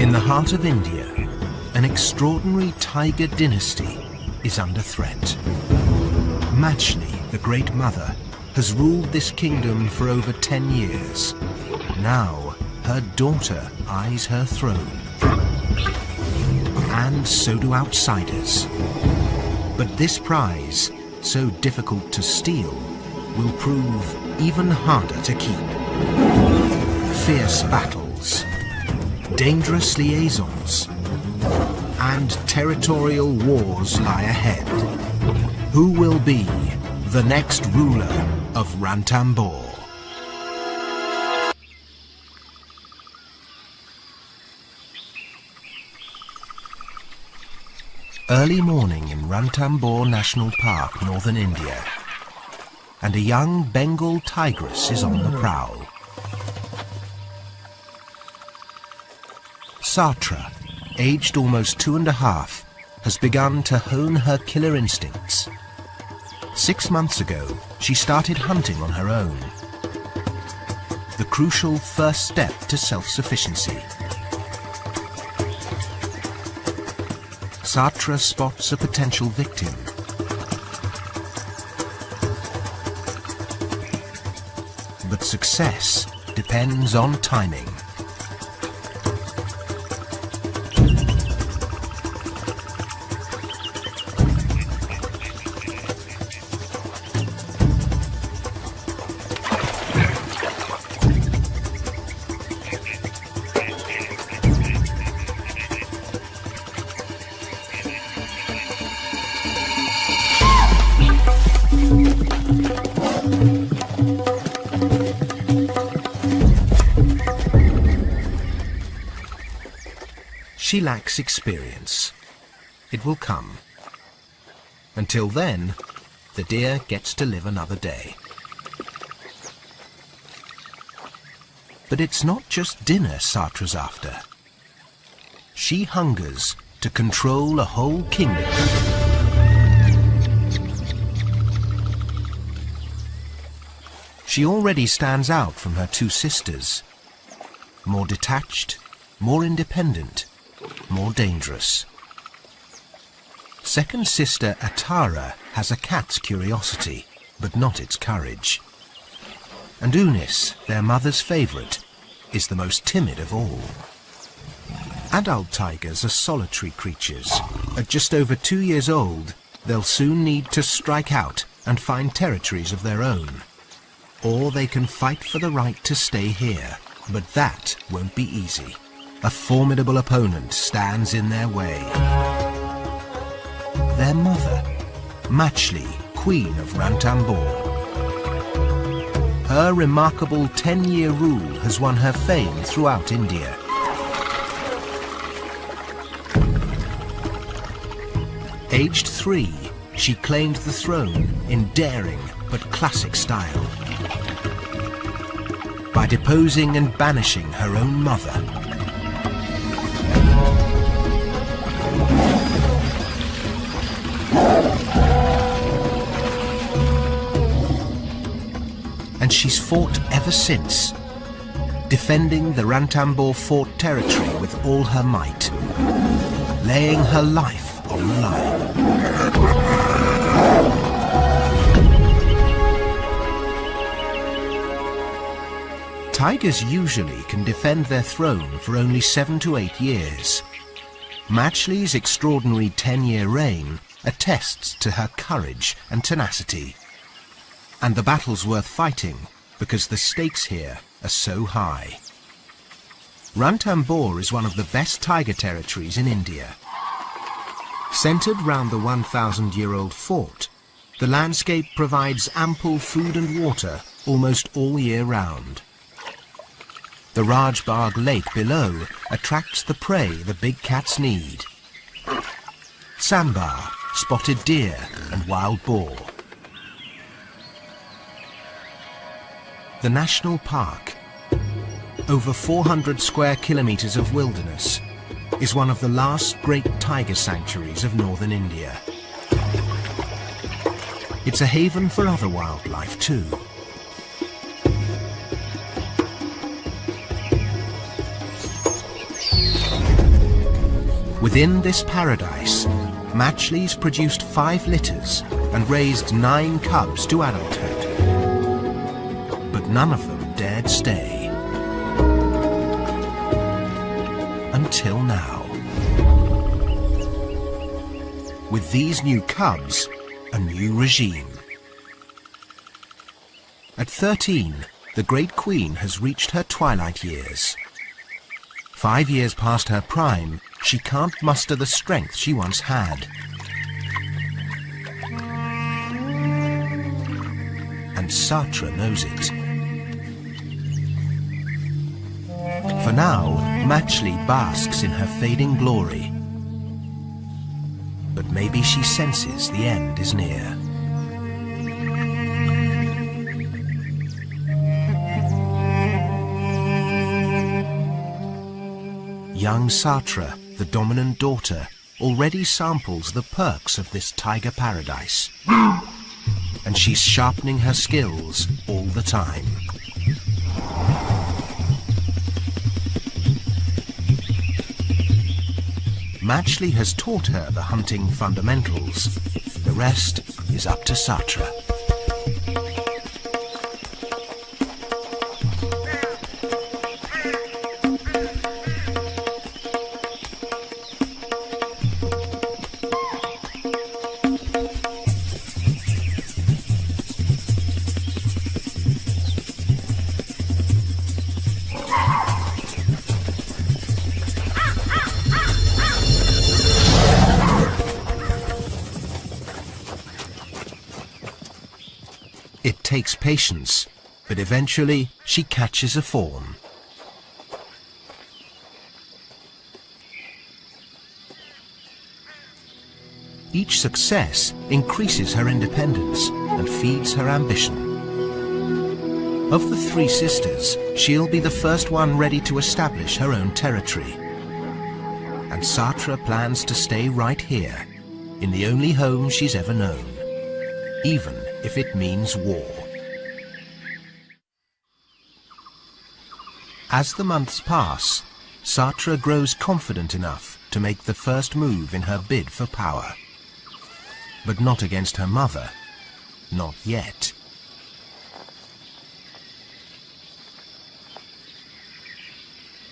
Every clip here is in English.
In the heart of India, an extraordinary tiger dynasty is under threat. Machli, the Great Mother, has ruled this kingdom for over 10 years. Now, her daughter eyes her throne. And so do outsiders. But this prize, so difficult to steal, will prove even harder to keep. Fierce battles, dangerous liaisons, and territorial wars lie ahead. Who will be the next ruler of Ranthambore? Early morning in Ranthambore National Park, northern India, and a young Bengal tigress is on the prowl. Satra, aged almost 2½, has begun to hone her killer instincts. 6 months ago, she started hunting on her own. The crucial first step to self-sufficiency. Satra spots a potential victim. But success depends on timing. She lacks experience. It will come. Until then, the deer gets to live another day. But it's not just dinner Satra's after. She hungers to control a whole kingdom. She already stands out from her two sisters. More detached, more independent, more dangerous. Second sister Atara has a cat's curiosity, but not its courage. And Unis, their mother's favourite, is the most timid of all. Adult tigers are solitary creatures. At just over 2 years old, they'll soon need to strike out and find territories of their own. Or they can fight for the right to stay here, but that won't be easy. A formidable opponent stands in their way. Their mother, Machli, Queen of Ranthambore. Her remarkable 10-year rule has won her fame throughout India. Aged 3, she claimed the throne in daring but classic style, by deposing and banishing her own mother. And she's fought ever since, defending the Ranthambore fort territory with all her might, laying her life on the line. Tigers usually can defend their throne for only 7 to 8 years. Machli's extraordinary 10-year reign attests to her courage and tenacity. And the battle's worth fighting because the stakes here are so high. Ranthambore is one of the best tiger territories in India. Centred round the 1,000-year-old fort, the landscape provides ample food and water almost all year round. The Rajbagh Lake below attracts the prey the big cats need. Sambar, spotted deer and wild boar. The national park, over 400 square kilometres of wilderness, is one of the last great tiger sanctuaries of northern India. It's a haven for other wildlife too. Within this paradise, matchleys produced 5 litters and raised 9 cubs to adulthood. But none of them dared stay. Until now. With these new cubs, a new regime. At 13, the Great Queen has reached her twilight years. 5 years past her prime, she can't muster the strength she once had. And Sartre knows it. For now, Matchley basks in her fading glory. But maybe she senses the end is near. Young Sartre, the dominant daughter, already samples the perks of this tiger paradise. And she's sharpening her skills all the time. Matchley has taught her the hunting fundamentals. The rest is up to Sartre. It takes patience, but eventually she catches a fawn. Each success increases her independence and feeds her ambition. Of the 3 sisters, she'll be the first one ready to establish her own territory. And Sartre plans to stay right here, in the only home she's ever known, even if it means war. As the months pass, Sartre grows confident enough to make the first move in her bid for power. But not against her mother. Not yet.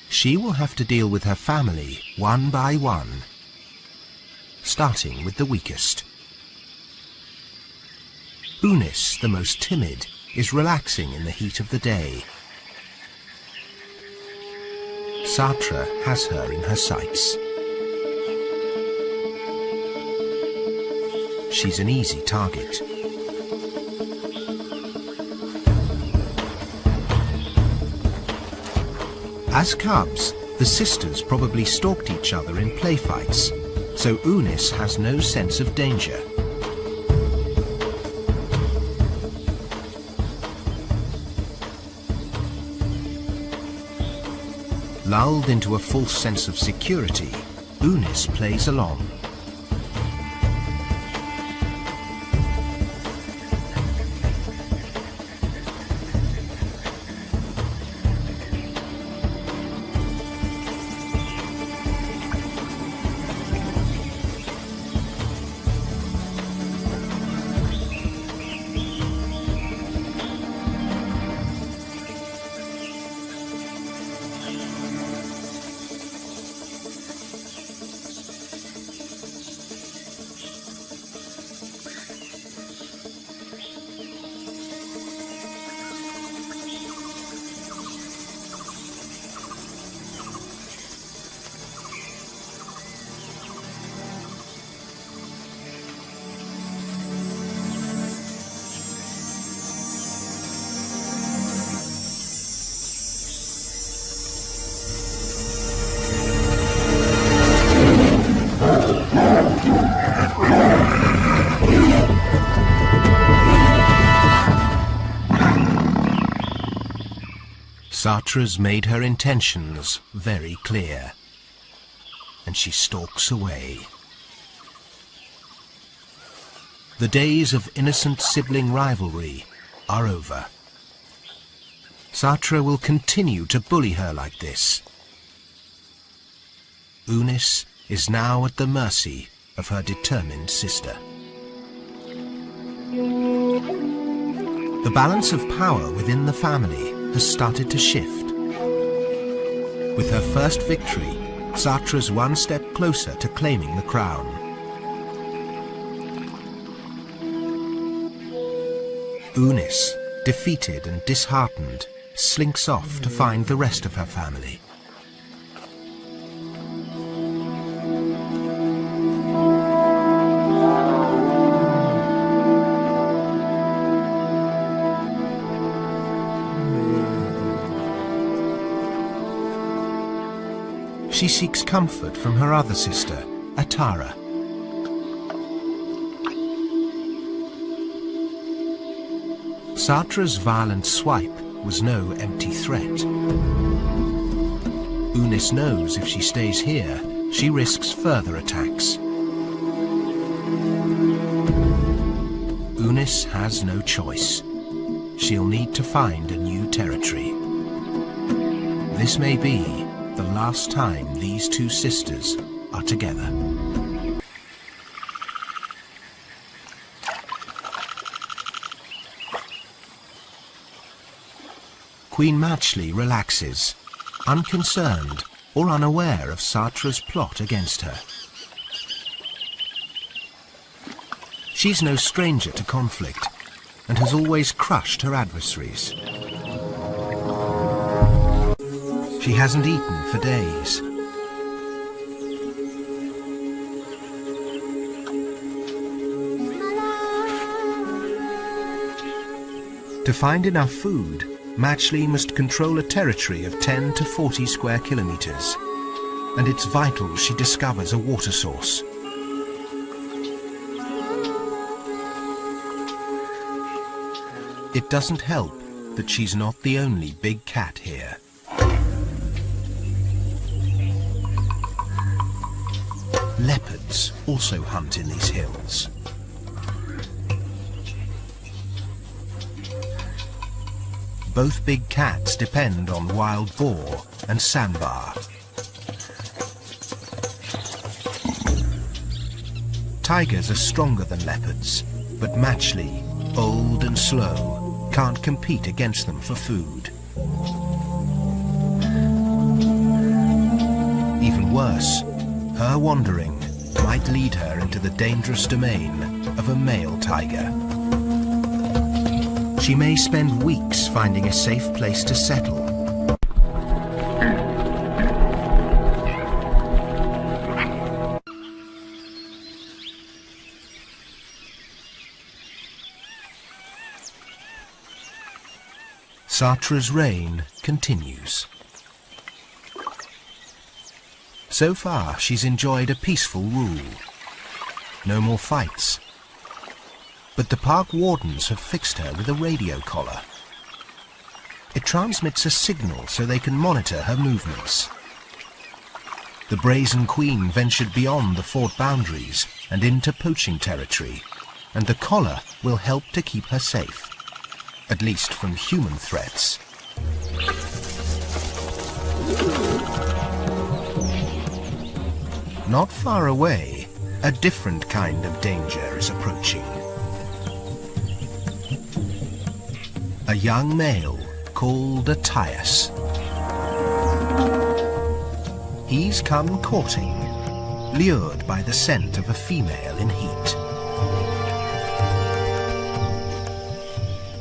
She will have to deal with her family one by one, starting with the weakest. Unis, the most timid, is relaxing in the heat of the day. Sartre has her in her sights. She's an easy target. As cubs, the sisters probably stalked each other in play fights, so Unis has no sense of danger. Lulled into a false sense of security, Unis plays along. Sartre's made her intentions very clear, and she stalks away. The days of innocent sibling rivalry are over. Sartre will continue to bully her like this. Unis is now at the mercy of her determined sister. The balance of power within the family has started to shift. With her first victory, Satra's one step closer to claiming the crown. Unis, defeated and disheartened, slinks off to find the rest of her family. She seeks comfort from her other sister, Atara. Satra's violent swipe was no empty threat. Unis knows if she stays here, she risks further attacks. Unis has no choice. She'll need to find a new territory. This may be the last time these two sisters are together. Queen Matchley relaxes, unconcerned or unaware of Satra's plot against her. She's no stranger to conflict and has always crushed her adversaries. She hasn't eaten for days. To find enough food, Matchley must control a territory of 10 to 40 square kilometers, and it's vital she discovers a water source. It doesn't help that she's not the only big cat here. Leopards also hunt in these hills. Both big cats depend on wild boar and sambar. Tigers are stronger than leopards, but Matchley, old and slow, can't compete against them for food. Even worse, her wandering might lead her into the dangerous domain of a male tiger. She may spend weeks finding a safe place to settle. Satra's reign continues. So far, she's enjoyed a peaceful rule. No more fights. But the park wardens have fixed her with a radio collar. It transmits a signal so they can monitor her movements. The Brazen Queen ventured beyond the fort boundaries and into poaching territory, and the collar will help to keep her safe, at least from human threats. Not far away, a different kind of danger is approaching. A young male called a Tyus. He's come courting, lured by the scent of a female in heat.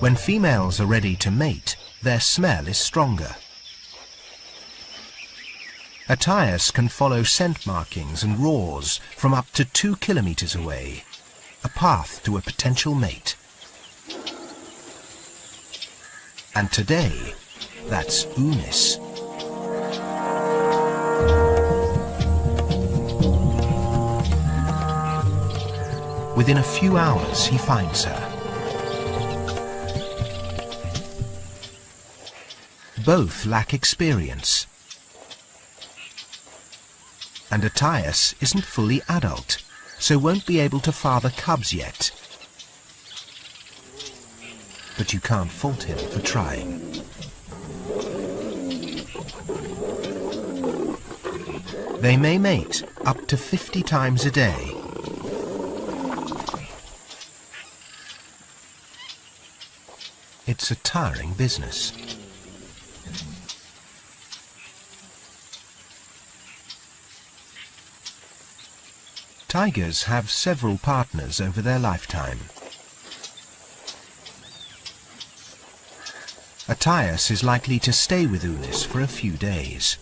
When females are ready to mate, their smell is stronger. A Tyus can follow scent markings and roars from up to 2 kilometers away, a path to a potential mate. And today, that's Unis. Within a few hours, he finds her. Both lack experience. And a Tyus isn't fully adult, so won't be able to father cubs yet. But you can't fault him for trying. They may mate up to 50 times a day. It's a tiring business. Tigers have several partners over their lifetime. Attias is likely to stay with Unis for a few days.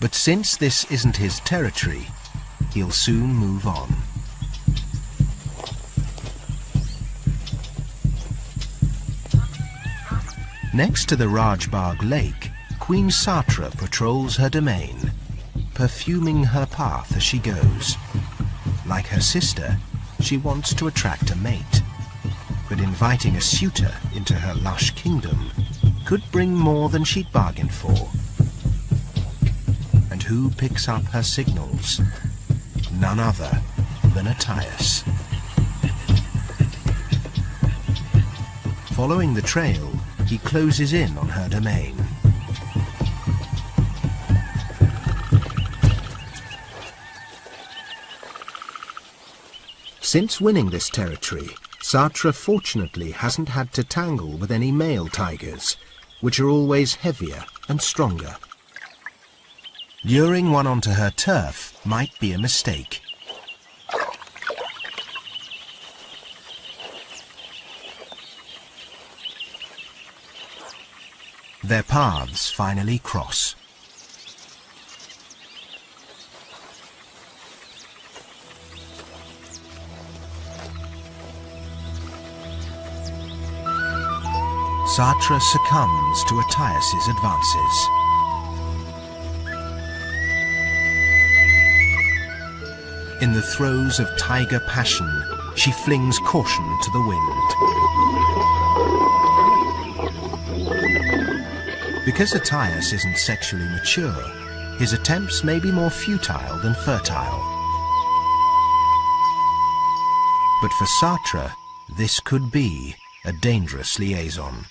But since this isn't his territory, he'll soon move on. Next to the Rajbagh Lake, Queen Satra patrols her domain, perfuming her path as she goes. Like her sister, she wants to attract a mate, but inviting a suitor into her lush kingdom could bring more than she'd bargained for. And who picks up her signals? None other than Attias. Following the trail, he closes in on her domain. Since winning this territory, Satra fortunately hasn't had to tangle with any male tigers, which are always heavier and stronger. Luring one onto her turf might be a mistake. Their paths finally cross. Satra succumbs to Attias' advances. In the throes of tiger passion, she flings caution to the wind. Because Attias isn't sexually mature, his attempts may be more futile than fertile. But for Satra, this could be a dangerous liaison.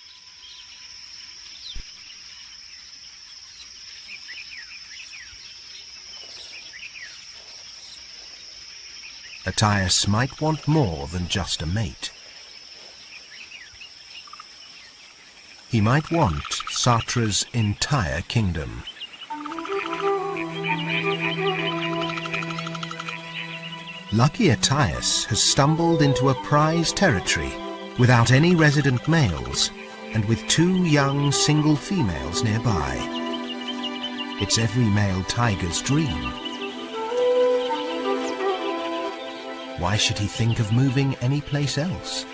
Attias might want more than just a mate. He might want Satra's entire kingdom. Lucky Attias has stumbled into a prize territory without any resident males and with 2 young single females nearby. It's every male tiger's dream. Why should he think of moving anyplace else?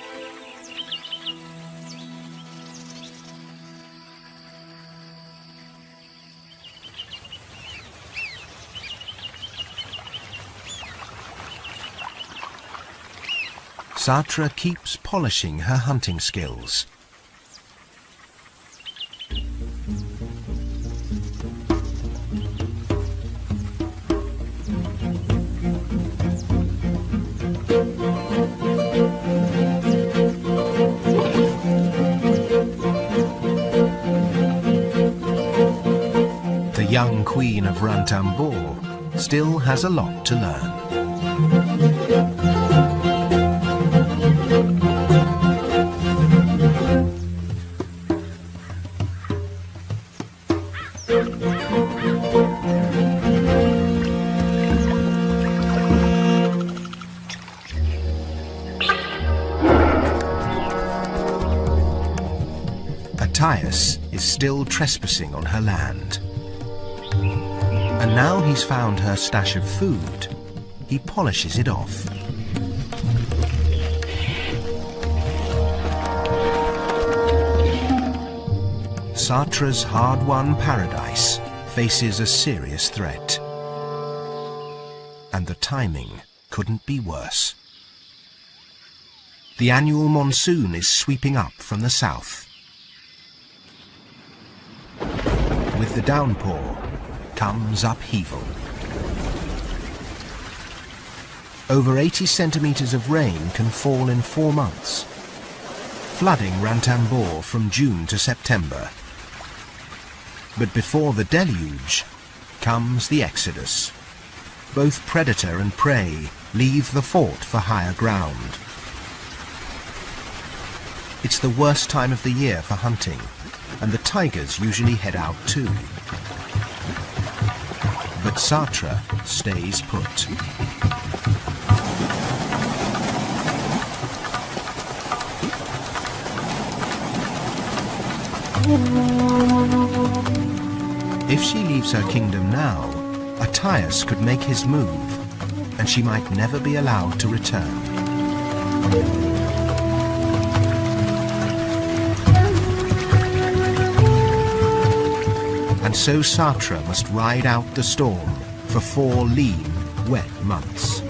Satra keeps polishing her hunting skills. The young queen of Ranthambore still has a lot to learn. Attias is still trespassing on her land. And now he's found her stash of food, he polishes it off. Satra's hard-won paradise faces a serious threat. And the timing couldn't be worse. The annual monsoon is sweeping up from the south. With the downpour comes upheaval. Over 80 centimeters of rain can fall in 4 months. flooding Ranthambore from June to September. But before the deluge comes the exodus. Both predator and prey leave the fort for higher ground. It's the worst time of the year for hunting, and the tigers usually head out too. But Sartre stays put. If she leaves her kingdom now, Attias could make his move, and she might never be allowed to return. And so Sartre must ride out the storm for 4 lean, wet months.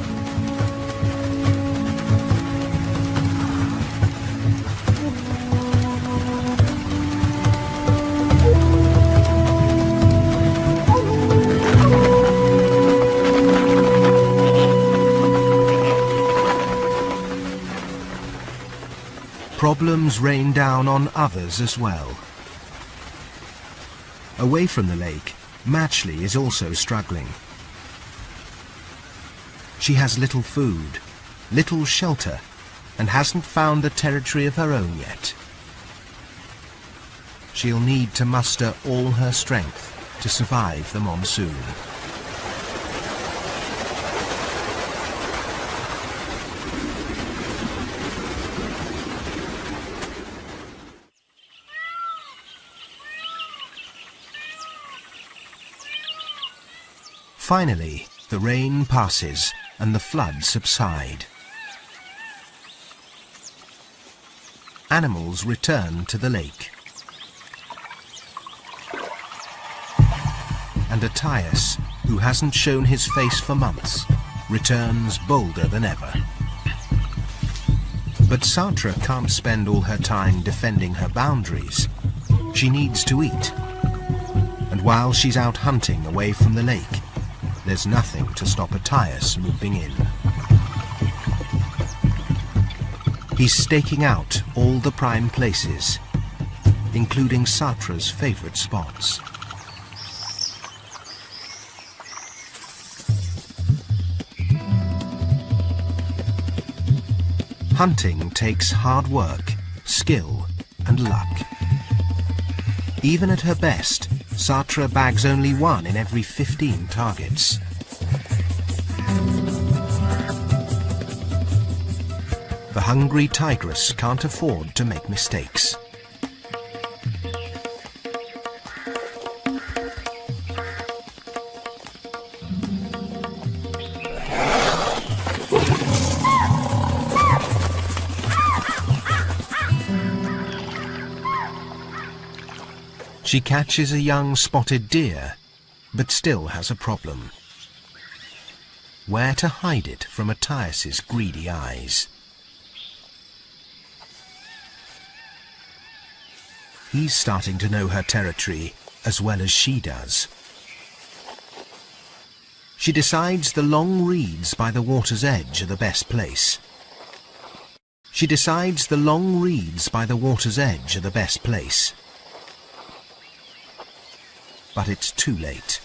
Problems rain down on others as well. Away from the lake, Matchley is also struggling. She has little food, little shelter, and hasn't found a territory of her own yet. She'll need to muster all her strength to survive the monsoon. Finally, the rain passes and the floods subside. Animals return to the lake. And Attias, who hasn't shown his face for months, returns bolder than ever. But Sartre can't spend all her time defending her boundaries. She needs to eat. And while she's out hunting away from the lake, there's nothing to stop Attias moving in. He's staking out all the prime places, including Sartre's favourite spots. Hunting takes hard work, skill and luck. Even at her best, Sartre bags only 1 in every 15 targets. The hungry tigress can't afford to make mistakes. She catches a young spotted deer, but still has a problem. Where to hide it from Attias's greedy eyes? He's starting to know her territory as well as she does. She decides the long reeds by the water's edge are the best place. She decides the long reeds by the water's edge are the best place. But it's too late.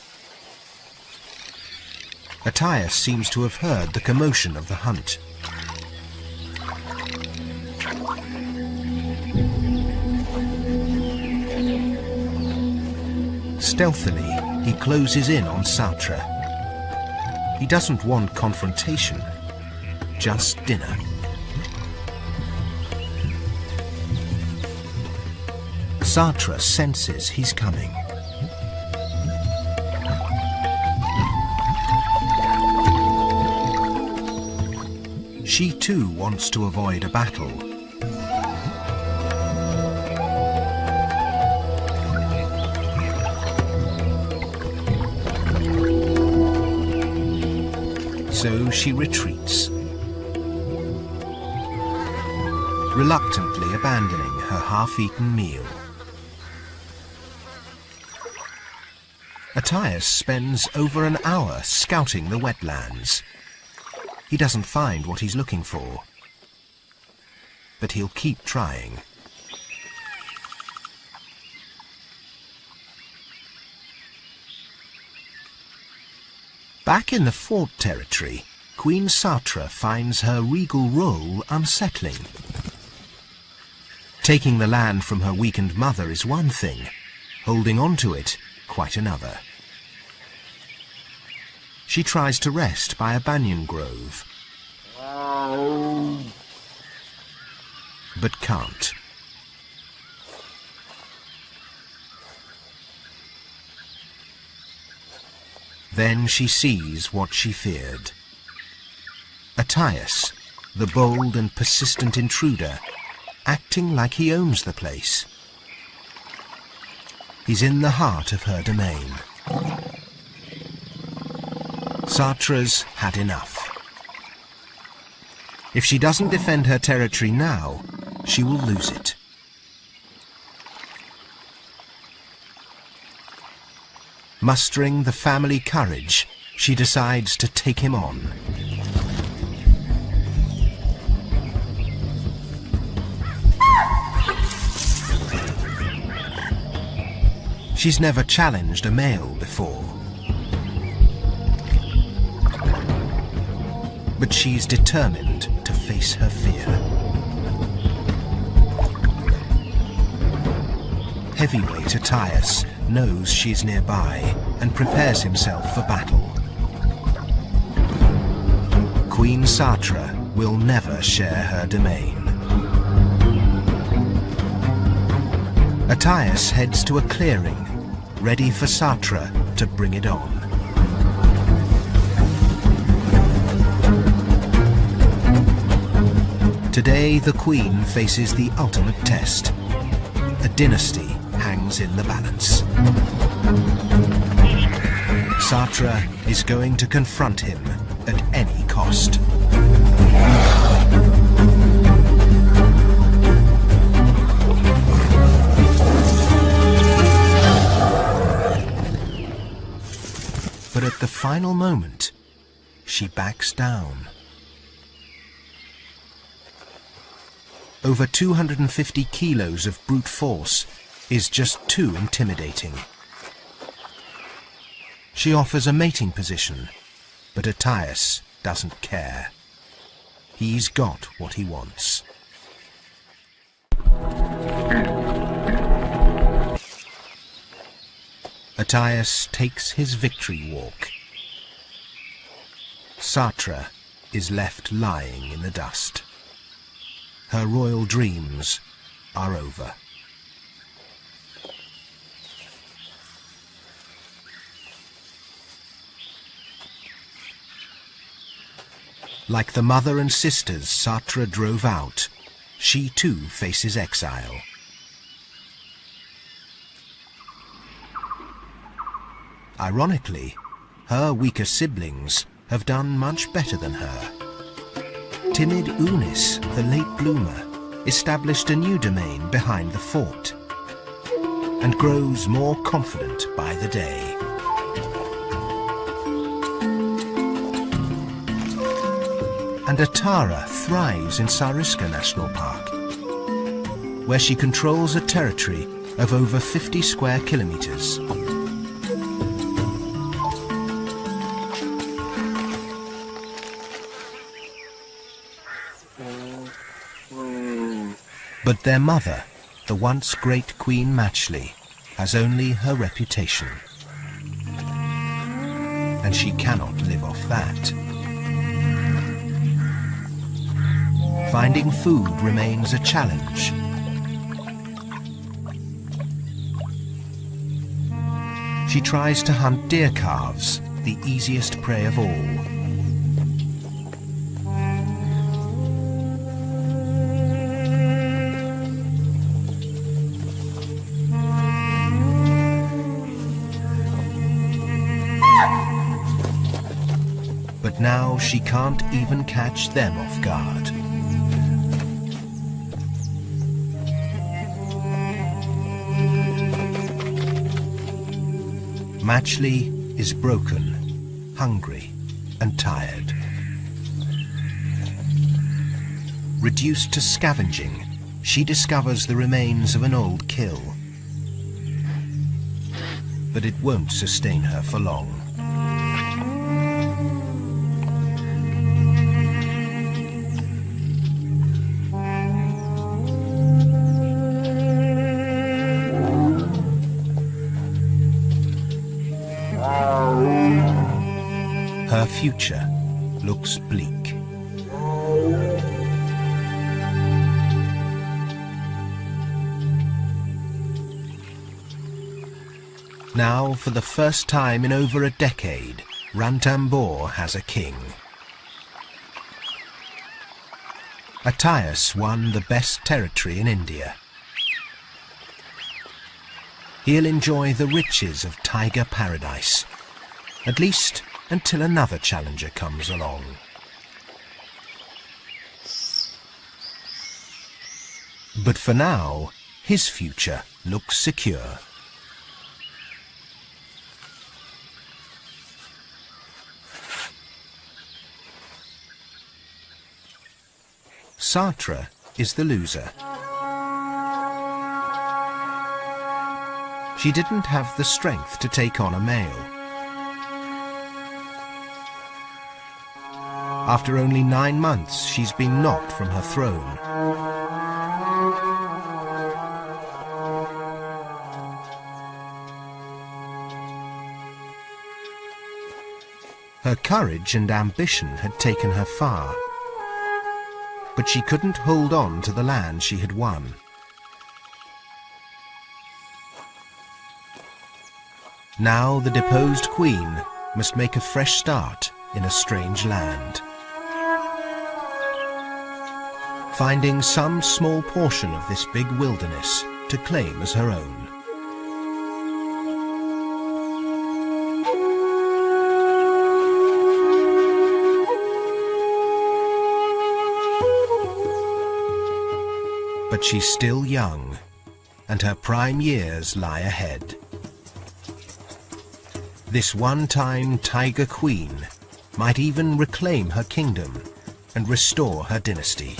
Attias seems to have heard the commotion of the hunt. Stealthily, he closes in on Sartre. He doesn't want confrontation, just dinner. Sartre senses he's coming. She too wants to avoid a battle. So she retreats, reluctantly abandoning her half-eaten meal. Attias spends over an hour scouting the wetlands. He doesn't find what he's looking for, but he'll keep trying. Back in the fort territory, Queen Satra finds her regal role unsettling. Taking the land from her weakened mother is one thing, holding on to it quite another. She tries to rest by a banyan grove, but can't. Then she sees what she feared. Attias, the bold and persistent intruder, acting like he owns the place. He's in the heart of her domain. Satra's had enough. If she doesn't defend her territory now, she will lose it. Mustering the family courage, she decides to take him on. She's never challenged a male before. But she's determined to face her fear. Heavyweight Attias knows she's nearby and prepares himself for battle. Queen Satra will never share her domain. Attias heads to a clearing, ready for Satra to bring it on. Today the Queen faces the ultimate test. A dynasty hangs in the balance. Satra is going to confront him at any cost. But at the final moment, she backs down. Over 250 kilos of brute force is just too intimidating. She offers a mating position, but Attias doesn't care. He's got what he wants. Attias takes his victory walk. Satra is left lying in the dust. Her royal dreams are over. Like the mother and sisters Satra drove out, she too faces exile. Ironically, her weaker siblings have done much better than her. Timid Unis, the late bloomer, established a new domain behind the fort and grows more confident by the day. And Atara thrives in Sariska National Park, where she controls a territory of over 50 square kilometers. But their mother, the once great Queen Matchley, has only her reputation. And she cannot live off that. Finding food remains a challenge. She tries to hunt deer calves, the easiest prey of all. But now she can't even catch them off guard. Matchley is broken, hungry, and tired. Reduced to scavenging, she discovers the remains of an old kill. But it won't sustain her for long. future looks bleak. Now, for the first time in over a decade, Ranthambore has a king. Attias won the best territory in India. He'll enjoy the riches of tiger paradise, at least until another challenger comes along. But for now, his future looks secure. Satra is the loser. She didn't have the strength to take on a male. After only 9 months, she's been knocked from her throne. Her courage and ambition had taken her far, but she couldn't hold on to the land she had won. Now the deposed queen must make a fresh start in a strange land, finding some small portion of this big wilderness to claim as her own. But she's still young, and her prime years lie ahead. This one-time tiger queen might even reclaim her kingdom and restore her dynasty.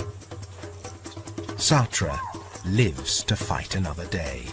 Satra lives to fight another day.